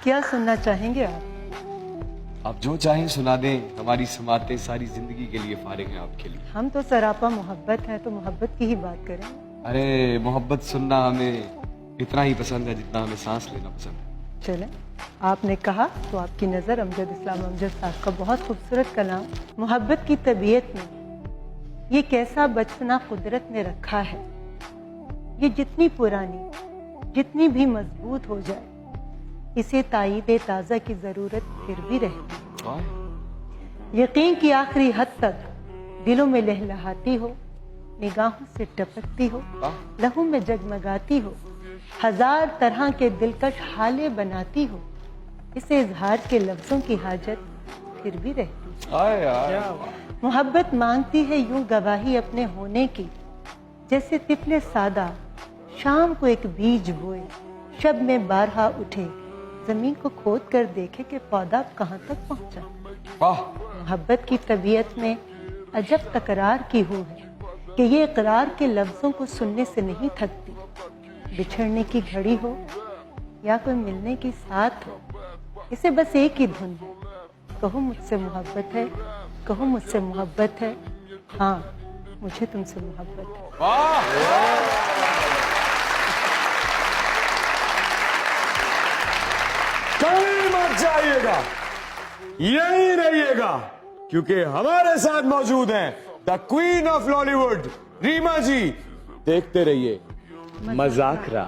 کیا سننا چاہیں گے آپ؟ آپ جو چاہیں سنا دیں، ہماری سماعتیں ساری زندگی کے لیے فارغ ہیں آپ کے لیے۔ ہم تو سراپا محبت ہے، تو محبت کی ہی بات کریں۔ ارے محبت سننا ہمیں اتنا ہی پسند ہے جتنا ہمیں سانس لینا پسند ہے۔ چلیں، آپ نے کہا تو آپ کی نظر امجد اسلام امجد صاحب کا بہت خوبصورت کلام محبت کی طبیعت میں یہ کیسا بچپنا قدرت نے رکھا ہے، یہ جتنی پرانی جتنی بھی مضبوط ہو جائے اسے تائید تازہ کی ضرورت پھر بھی رہتی ہے۔ یقین کی آخری حد تک دلوں میں لہلہاتی ہو، نگاہوں سے ٹپکتی ہو، لہو میں جگمگاتی ہو، ہزار طرح کے دلکش حالے بناتی ہو، اسے اظہار کے لفظوں کی حاجت پھر بھی رہتی ہے۔ محبت مانگتی ہے یوں گواہی اپنے ہونے کی، جیسے طفل سادہ شام کو ایک بیج بوئے، شب میں بارہا اٹھے، زمین کو کھود کر دیکھے کہ پودا کہاں تک پہنچا۔ محبت کی طبیعت میں عجب تکرار کی ہو ہے کہ یہ اقرار کے لفظوں کو سننے سے نہیں تھکتی۔ بچھڑنے کی گھڑی ہو یا کوئی ملنے کی ساتھ ہو، اسے بس ایک ہی دھن ہے، کہو مجھ سے محبت ہے، کہو مجھ سے محبت ہے، ہاں مجھے تم سے محبت ہے۔ کہیں مت جائیے گا، یہیں رہیے گا، کیونکہ ہمارے ساتھ موجود ہیں the queen of Lollywood Reema ji. دیکھتے رہیے مذاکرہ۔